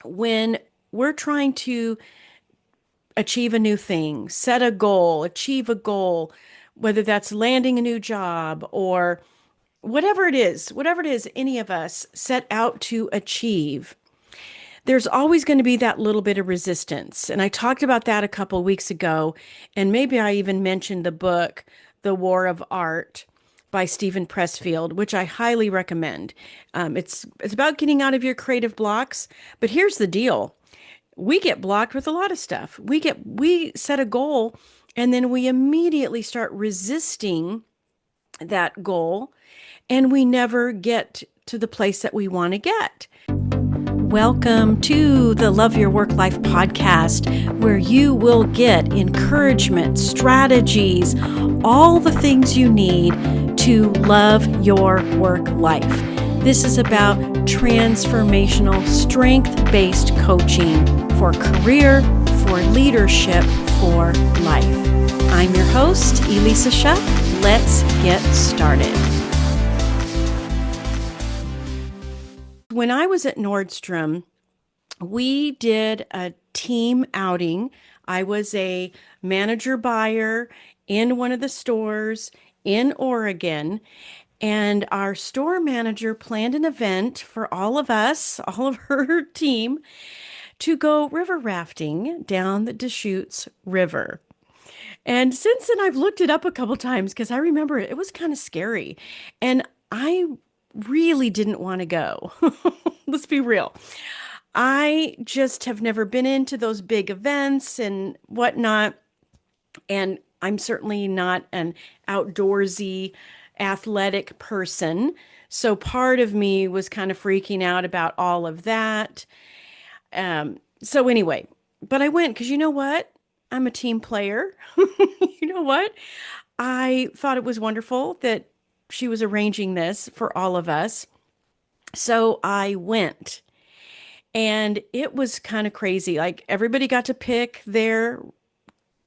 when we're trying to achieve a new thing, set a goal, achieve a goal, whether that's landing a new job or whatever it is any of us set out to achieve, there's always going to be that little bit of resistance. And I talked about that a couple of weeks ago. And maybe I even mentioned the book, The War of Art by Stephen Pressfield, which I highly recommend. It's about getting out of your creative blocks. But here's the deal. We get blocked with a lot of stuff. We set a goal and then we immediately start resisting that goal and we never get to the place that we want to get. Welcome to the Love Your Work Life podcast, where you will get encouragement, strategies, all the things you need to love your work life. This is about transformational, strength-based coaching for career, for leadership, for life. I'm your host, Elissa Shuck. Let's get started. When I was at Nordstrom, we did a team outing. I was a manager buyer in one of the stores in Oregon, and our store manager planned an event for all of us, all of her team, to go river rafting down the Deschutes River. And since then, I've looked it up a couple times because I remember it was kind of scary. And I really didn't want to go. Let's be real. I just have never been into those big events and whatnot. And I'm certainly not an outdoorsy, athletic person. So part of me was kind of freaking out about all of that. So anyway, but I went because you know what? I'm a team player. You know what? I thought it was wonderful that she was arranging this for all of us. So I went and it was kind of crazy. Like everybody got to pick their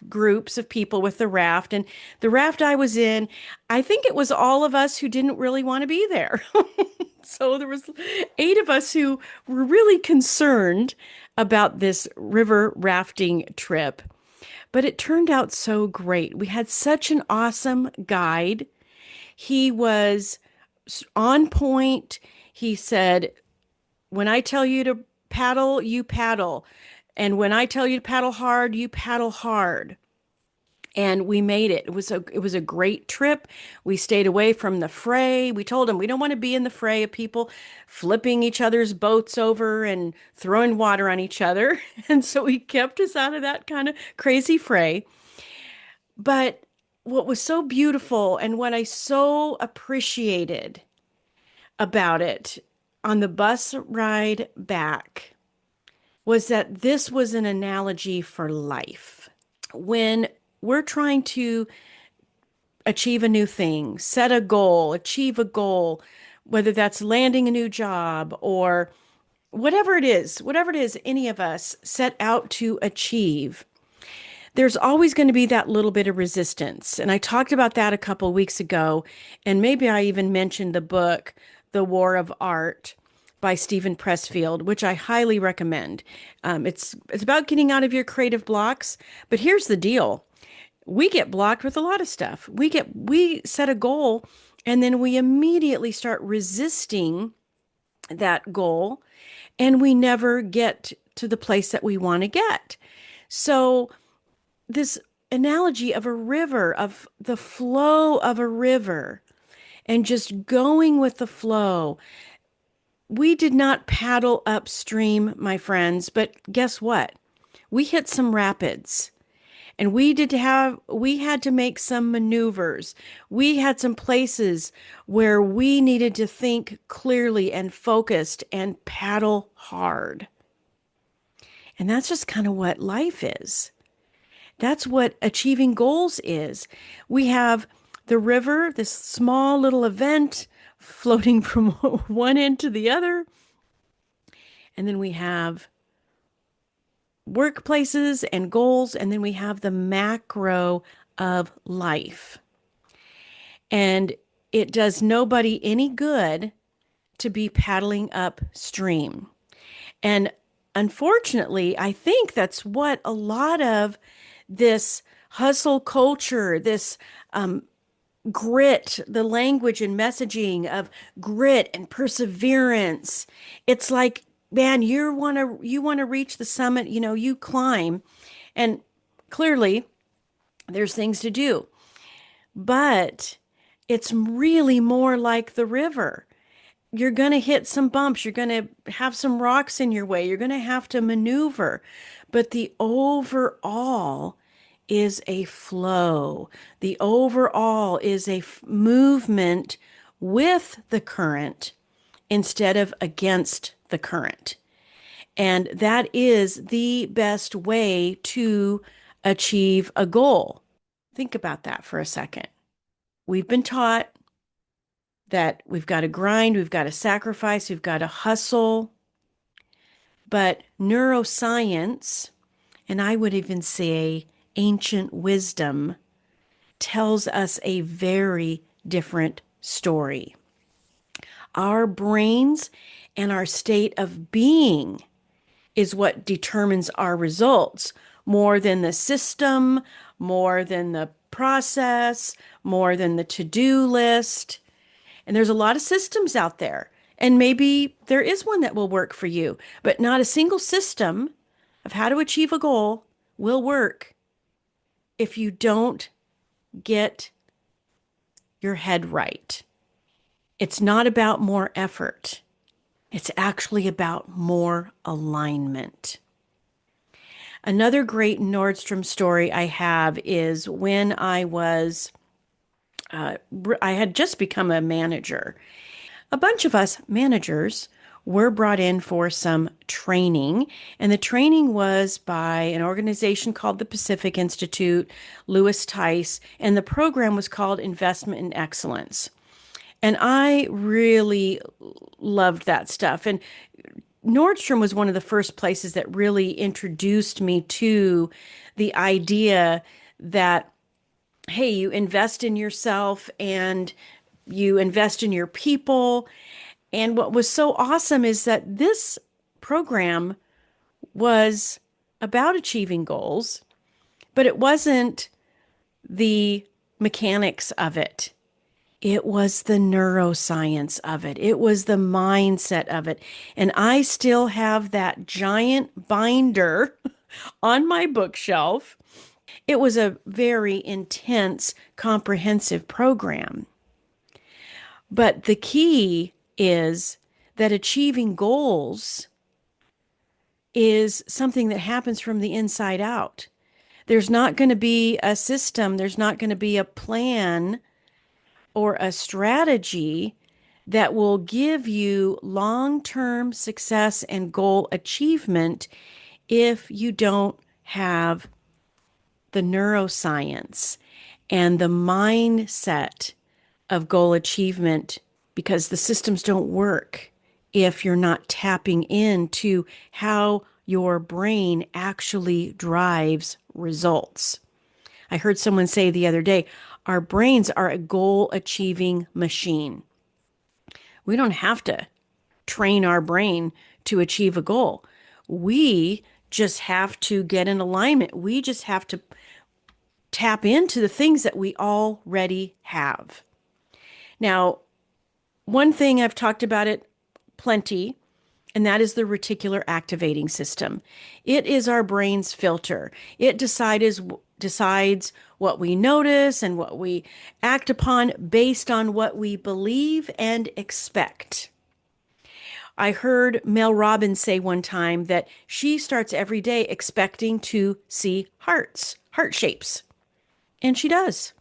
groups of people with the raft. And the raft I was in, I think it was all of us who didn't really want to be there. So there was 8 of us who were really concerned about this river rafting trip. But it turned out so great. We had such an awesome guide. He was on point. He said, when I tell you to paddle, you paddle. And when I tell you to paddle hard, you paddle hard. And we made it. It was a great trip. We stayed away from the fray. We told him we don't want to be in the fray of people flipping each other's boats over and throwing water on each other. And so he kept us out of that kind of crazy fray. But what was so beautiful and what I so appreciated about it on the bus ride back was that this was an analogy for life. When we're trying to achieve a new thing, set a goal, achieve a goal, whether that's landing a new job or whatever it is any of us set out to achieve, there's always going to be that little bit of resistance. And I talked about that a couple of weeks ago. And maybe I even mentioned the book, The War of Art by Stephen Pressfield, which I highly recommend. It's about getting out of your creative blocks. But here's the deal. We get blocked with a lot of stuff. We set a goal and then we immediately start resisting that goal and we never get to the place that we want to get. So this analogy of a river, of the flow of a river, and just going with the flow. We did not paddle upstream, my friends, but guess what? We hit some rapids. And we had to make some maneuvers. We had some places where we needed to think clearly and focused and paddle hard. And that's just kind of what life is. That's what achieving goals is. We have the river, this small little event floating from one end to the other. And then we have workplaces and goals. And then we have the macro of life. And it does nobody any good to be paddling upstream. And unfortunately, I think that's what a lot of this hustle culture, this grit, the language and messaging of grit and perseverance. It's like, man, you want to reach the summit, you climb. And clearly there's things to do. But it's really more like the river. You're going to hit some bumps. You're going to have some rocks in your way. You're going to have to maneuver. But the overall is a flow. The overall is a movement with the current instead of against the current. And that is the best way to achieve a goal. Think about that for a second. We've been taught that we've got to grind, we've got to sacrifice, we've got to hustle. But neuroscience, and I would even say ancient wisdom, tells us a very different story. Our brains and our state of being is what determines our results more than the system, more than the process, more than the to-do list. And there's a lot of systems out there. And maybe there is one that will work for you, but not a single system of how to achieve a goal will work if you don't get your head right. It's not about more effort. It's actually about more alignment. Another great Nordstrom story I have is when I had just become a manager. A bunch of us managers were brought in for some training, and the training was by an organization called the Pacific Institute, Lewis Tice, and the program was called Investment in Excellence. And I really loved that stuff. And Nordstrom was one of the first places that really introduced me to the idea that, hey, you invest in yourself and you invest in your people. And what was so awesome is that this program was about achieving goals, but it wasn't the mechanics of it. It was the neuroscience of it. It was the mindset of it. And I still have that giant binder on my bookshelf. It was a very intense, comprehensive program. But the key is that achieving goals is something that happens from the inside out. There's not going to be a system, there's not going to be a plan or a strategy that will give you long-term success and goal achievement if you don't have the neuroscience and the mindset of goal achievement, because the systems don't work if you're not tapping into how your brain actually drives results. I heard someone say the other day, our brains are a goal achieving machine. We don't have to train our brain to achieve a goal. We just have to get in alignment. We just have to tap into the things that we already have. Now, one thing I've talked about it plenty, and that is the reticular activating system. It is our brain's filter. It decides what we notice and what we act upon based on what we believe and expect. I heard Mel Robbins say one time that she starts every day expecting to see hearts, heart shapes. And she does.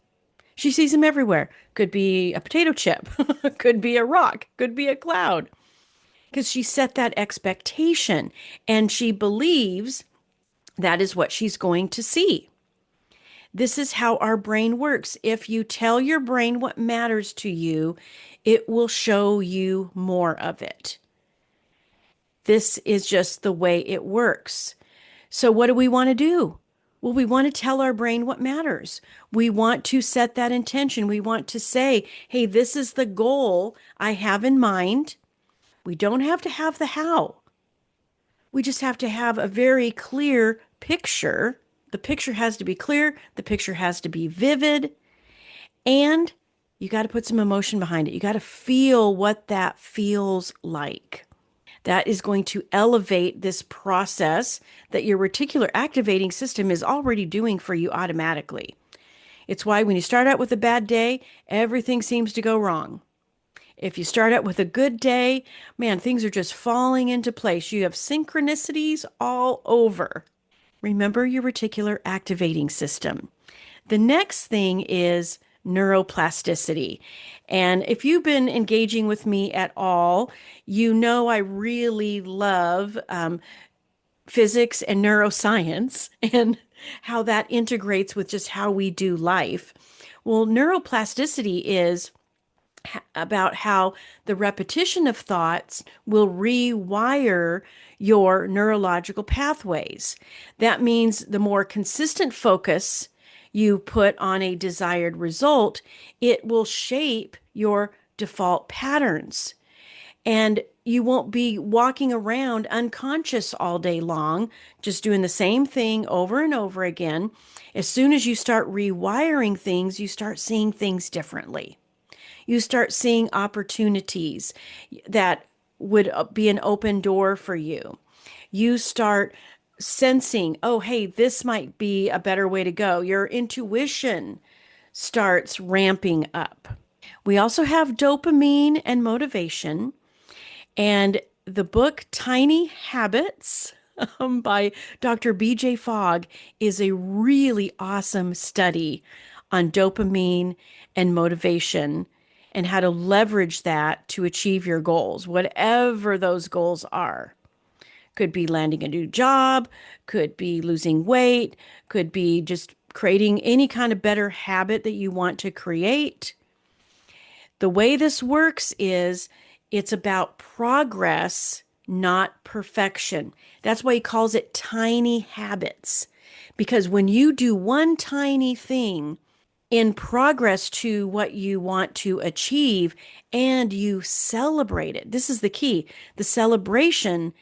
She sees them everywhere. Could be a potato chip, could be a rock, could be a cloud. Because she set that expectation and she believes that is what she's going to see. This is how our brain works. If you tell your brain what matters to you, it will show you more of it. This is just the way it works. So what do we want to do? Well, we want to tell our brain what matters. We want to set that intention. We want to say, hey, this is the goal I have in mind. We don't have to have the how. We just have to have a very clear picture. The picture has to be clear, the picture has to be vivid, and you got to put some emotion behind it. You got to feel what that feels like. That is going to elevate this process that your reticular activating system is already doing for you automatically. It's why when you start out with a bad day, everything seems to go wrong. If you start out with a good day, man, things are just falling into place. You have synchronicities all over. Remember your reticular activating system. The next thing is neuroplasticity. And if you've been engaging with me at all, you know I really love physics and neuroscience and how that integrates with just how we do life. Well, neuroplasticity is about how the repetition of thoughts will rewire your neurological pathways. That means the more consistent focus you put on a desired result, it will shape your default patterns. And you won't be walking around unconscious all day long, just doing the same thing over and over again. As soon as you start rewiring things, you start seeing things differently. You start seeing opportunities that would be an open door for you. You start sensing, oh, hey, this might be a better way to go. Your intuition starts ramping up. We also have dopamine and motivation. And the book Tiny Habits by Dr. BJ Fogg is a really awesome study on dopamine and motivation and how to leverage that to achieve your goals, whatever those goals are. Could be landing a new job, could be losing weight, could be just creating any kind of better habit that you want to create. The way this works is it's about progress, not perfection. That's why he calls it tiny habits. Because when you do one tiny thing in progress to what you want to achieve and you celebrate it, this is the key. The celebration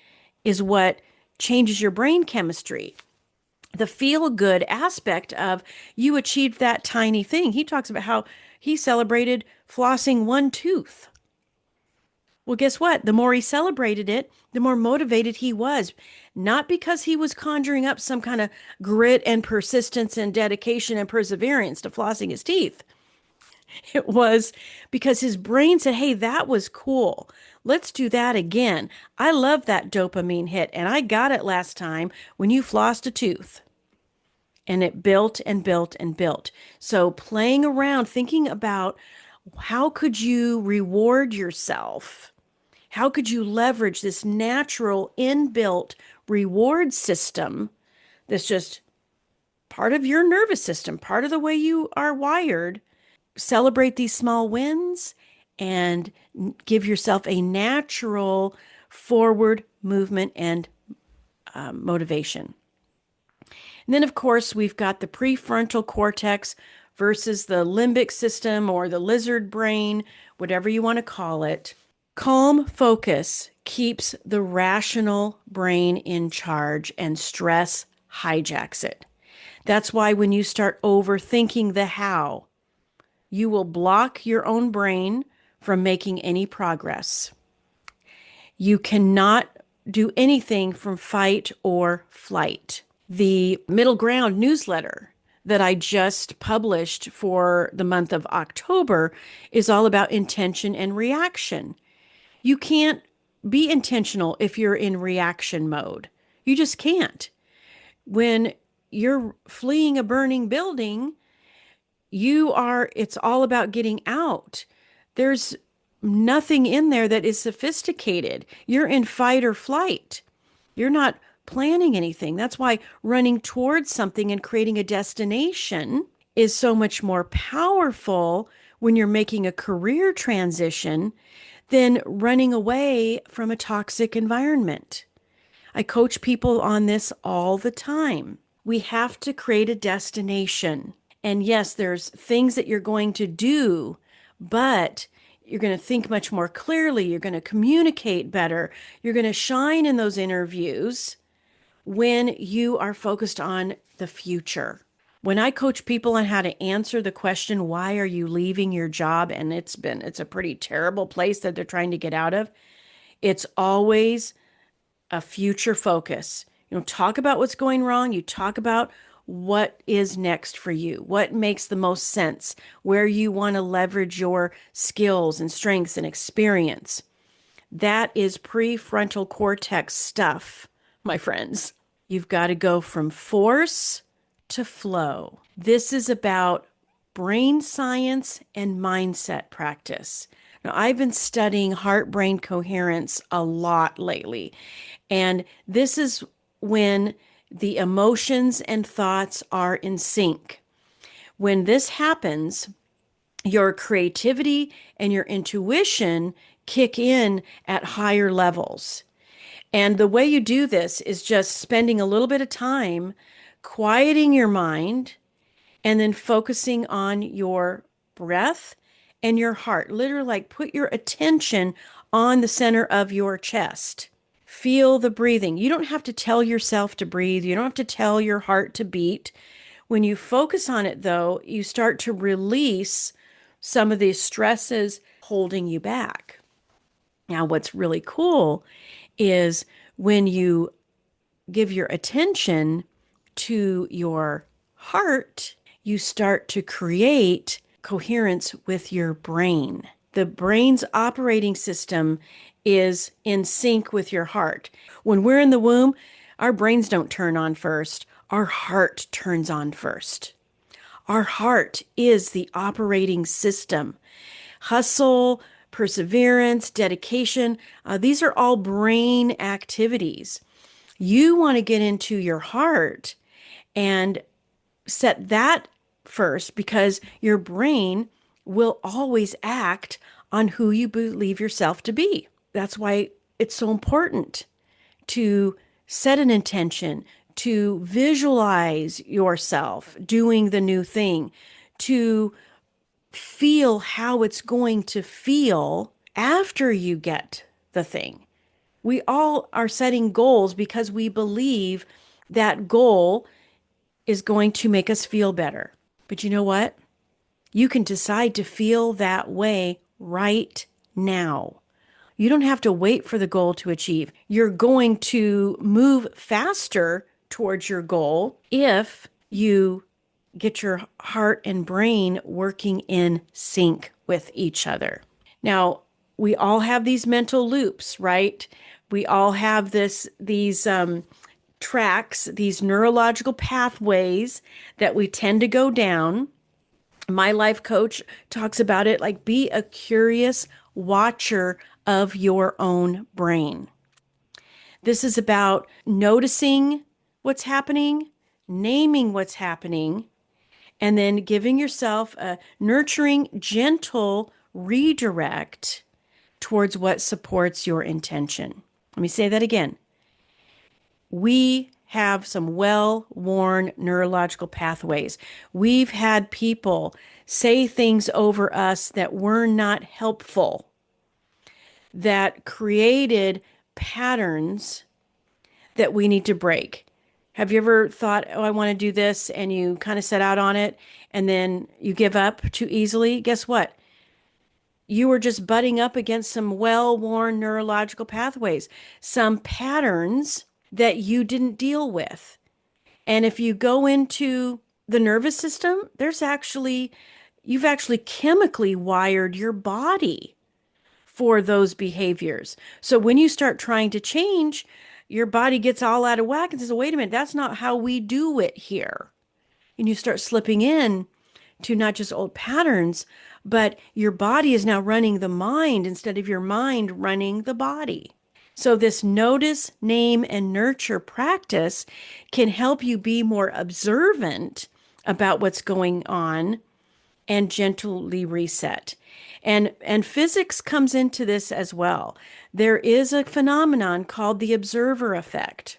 is what changes your brain chemistry. The feel good aspect of you achieved that tiny thing. He talks about how he celebrated flossing one tooth. Well, guess what? The more he celebrated it, the more motivated he was. Not because he was conjuring up some kind of grit and persistence and dedication and perseverance to flossing his teeth. It was because his brain said, hey, that was cool. Let's do that again. I love that dopamine hit, and I got it last time when you flossed a tooth. And it built and built and built. So playing around, thinking about how could you reward yourself? How could you leverage this natural inbuilt reward system that's just part of your nervous system, part of the way you are wired? Celebrate these small wins and give yourself a natural forward movement and motivation. And then, of course, we've got the prefrontal cortex versus the limbic system or the lizard brain, whatever you want to call it. Calm focus keeps the rational brain in charge and stress hijacks it. That's why when you start overthinking the how, you will block your own brain from making any progress. You cannot do anything from fight or flight. The Middle Ground newsletter that I just published for the month of October is all about intention and reaction. You can't be intentional if you're in reaction mode. You just can't. When you're fleeing a burning building, it's all about getting out. There's nothing in there that is sophisticated. You're in fight or flight. You're not planning anything. That's why running towards something and creating a destination is so much more powerful when you're making a career transition than running away from a toxic environment. I coach people on this all the time. We have to create a destination. And yes, there's things that you're going to do, but you're going to think much more clearly. You're going to communicate better. You're going to shine in those interviews when you are focused on the future. When I coach people on how to answer the question, why are you leaving your job? And it's a pretty terrible place that they're trying to get out of. It's always a future focus. You know, talk about what's going wrong. You talk about what is next for you, what makes the most sense, where you want to leverage your skills and strengths and experience. That is prefrontal cortex stuff, my friends. You've got to go from force to flow. This is about brain science and mindset practice. Now, I've been studying heart brain coherence a lot lately, and this is when the emotions and thoughts are in sync. When this happens, your creativity and your intuition kick in at higher levels. And the way you do this is just spending a little bit of time quieting your mind and then focusing on your breath and your heart. Literally, like put your attention on the center of your chest. Feel the breathing. You don't have to tell yourself to breathe. You don't have to tell your heart to beat. When you focus on it, though, you start to release some of these stresses holding you back. Now, what's really cool is when you give your attention to your heart, you start to create coherence with your brain. The brain's operating system is in sync with your heart. When we're in the womb, our brains don't turn on first. Our heart turns on first. Our heart is the operating system. Hustle, perseverance, dedication, these are all brain activities. You want to get into your heart and set that first because your brain will always act on who you believe yourself to be. That's why it's so important to set an intention, to visualize yourself doing the new thing, to feel how it's going to feel after you get the thing. We all are setting goals because we believe that goal is going to make us feel better. But you know what? You can decide to feel that way right now. You don't have to wait for the goal to achieve. You're going to move faster towards your goal if you get your heart and brain working in sync with each other. Now, we all have these mental loops, right? We all have these tracks, these neurological pathways that we tend to go down. My life coach talks about it like be a curious watcher of your own brain. This is about noticing what's happening, naming what's happening, and then giving yourself a nurturing, gentle redirect towards what supports your intention. Let me say that again. We have some well-worn neurological pathways. We've had people say things over us that were not helpful, that created patterns that we need to break. Have you ever thought, oh, I want to do this, and you kind of set out on it, and then you give up too easily? Guess what? You were just butting up against some well-worn neurological pathways, some patterns that you didn't deal with. And if you go into the nervous system, you've actually chemically wired your body for those behaviors. So when you start trying to change, your body gets all out of whack and says, wait a minute, that's not how we do it here. And you start slipping in to not just old patterns, but your body is now running the mind instead of your mind running the body. So this notice, name, and nurture practice can help you be more observant about what's going on and gently reset. And physics comes into this as well. There is a phenomenon called the observer effect,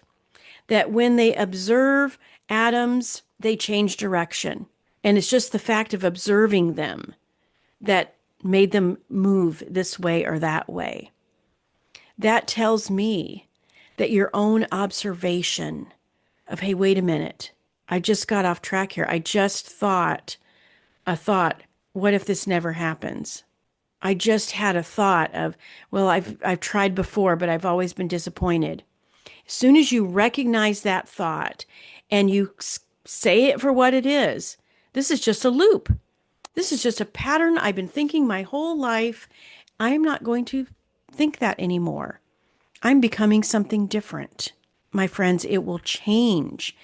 that when they observe atoms, they change direction. And it's just the fact of observing them that made them move this way or that way. That tells me that your own observation of, hey, wait a minute, I just got off track here. I just thought a thought, what if this never happens? I just had a thought of, well, I've tried before, but I've always been disappointed. As soon as you recognize that thought and you say it for what it is, this is just a loop. This is just a pattern I've been thinking my whole life. I'm not going to think that anymore. I'm becoming something different. My friends, it will change.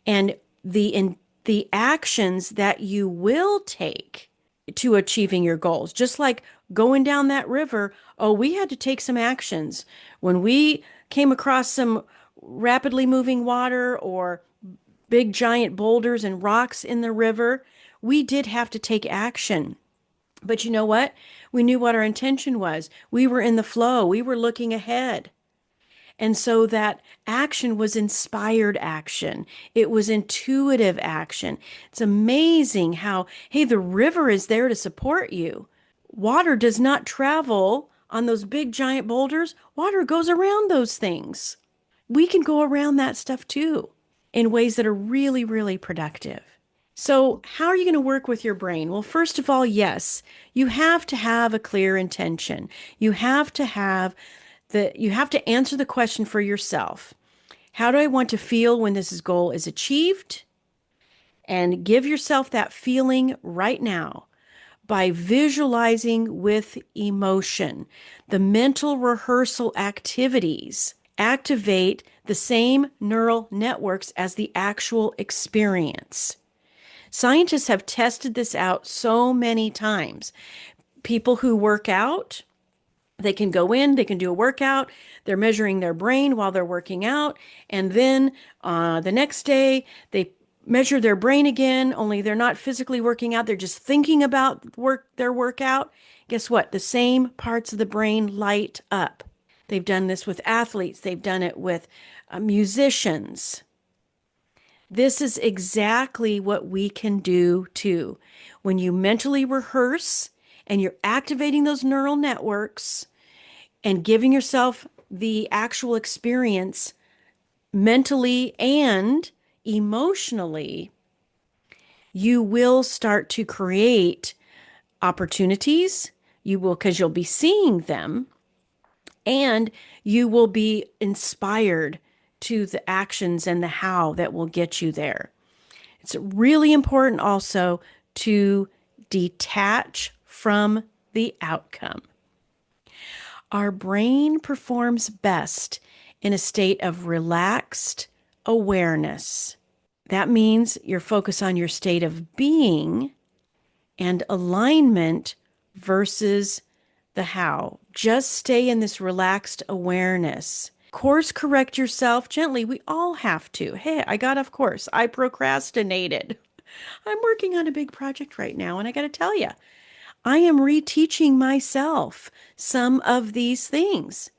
And the actions that you will take to achieving your goals, just like going down that river, oh, we had to take some actions. When we came across some rapidly moving water or big giant boulders and rocks in the river, we did have to take action. But you know what? We knew what our intention was. We were in the flow. We were looking ahead. And so that action was inspired action. It was intuitive action. It's amazing how, hey, the river is there to support you. Water does not travel on those big giant boulders. Water goes around those things. We can go around that stuff too in ways that are really, really productive. So, how are you going to work with your brain? Well, first of all, yes, you have to have a clear intention. You have to answer the question for yourself. How do I want to feel when this goal is achieved? And give yourself that feeling right now by visualizing with emotion. The mental rehearsal activities activate the same neural networks as the actual experience. Scientists have tested this out so many times. People who work out, they can go in, they can do a workout, they're measuring their brain while they're working out, and then the next day they measure their brain again, only they're not physically working out, they're just thinking about their workout. Guess what? The same parts of the brain light up. They've done this with athletes, they've done it with musicians. This is exactly what we can do too. When you mentally rehearse and you're activating those neural networks and giving yourself the actual experience mentally and emotionally, you will start to create opportunities. You will, because you'll be seeing them, and you will be inspired to the actions and the how that will get you there. It's really important also to detach from the outcome. Our brain performs best in a state of relaxed awareness. That means you're focused on your state of being and alignment versus the how. Just stay in this relaxed awareness. Course correct yourself gently. We all have to. Hey, I got off course. I procrastinated. I'm working on a big project right now, and I got to tell you, I am reteaching myself some of these things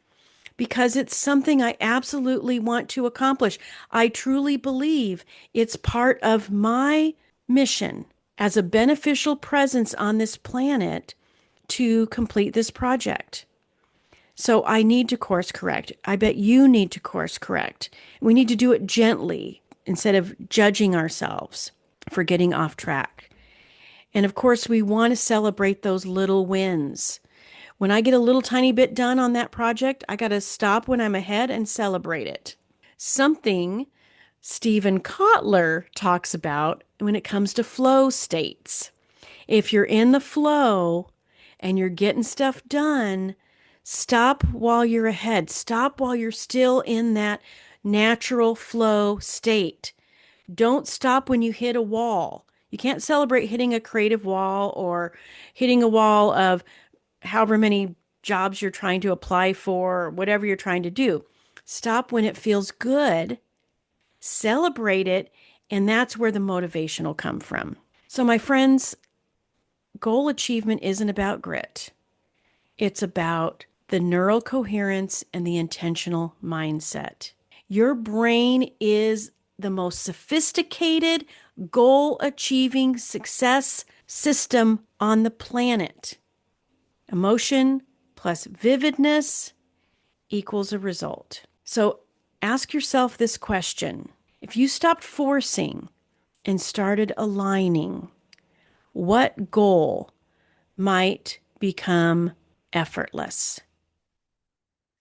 because it's something I absolutely want to accomplish. I truly believe it's part of my mission as a beneficial presence on this planet to complete this project. So I need to course correct. I bet you need to course correct. We need to do it gently instead of judging ourselves for getting off track. And of course, we want to celebrate those little wins. When I get a little tiny bit done on that project, I got to stop when I'm ahead and celebrate it. Something Stephen Kotler talks about when it comes to flow states. If you're in the flow and you're getting stuff done, stop while you're ahead. Stop while you're still in that natural flow state. Don't stop when you hit a wall. You can't celebrate hitting a creative wall or hitting a wall of however many jobs you're trying to apply for, whatever you're trying to do. Stop when it feels good, celebrate it, and that's where the motivation will come from. So, my friends, goal achievement isn't about grit. It's about the neural coherence and the intentional mindset. Your brain is the most sophisticated goal achieving success system on the planet. Emotion plus vividness equals a result. So ask yourself this question. If you stopped forcing and started aligning, what goal might become effortless?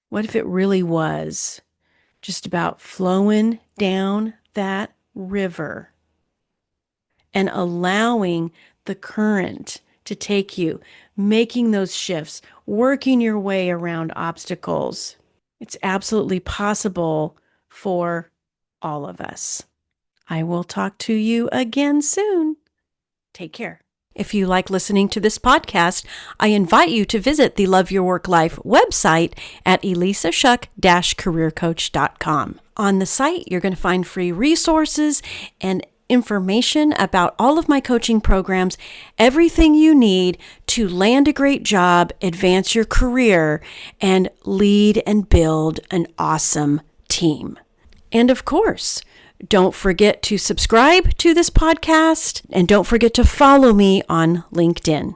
What if it really was just about flowing down that river and allowing the current to take you, making those shifts, working your way around obstacles? It's absolutely possible for all of us. I will talk to you again soon. Take care. If you like listening to this podcast, I invite you to visit the Love Your Work Life website at elissashuck-careercoach.com. On the site, you're going to find free resources and information about all of my coaching programs, everything you need to land a great job, advance your career, and lead and build an awesome team. And of course, don't forget to subscribe to this podcast, and don't forget to follow me on LinkedIn.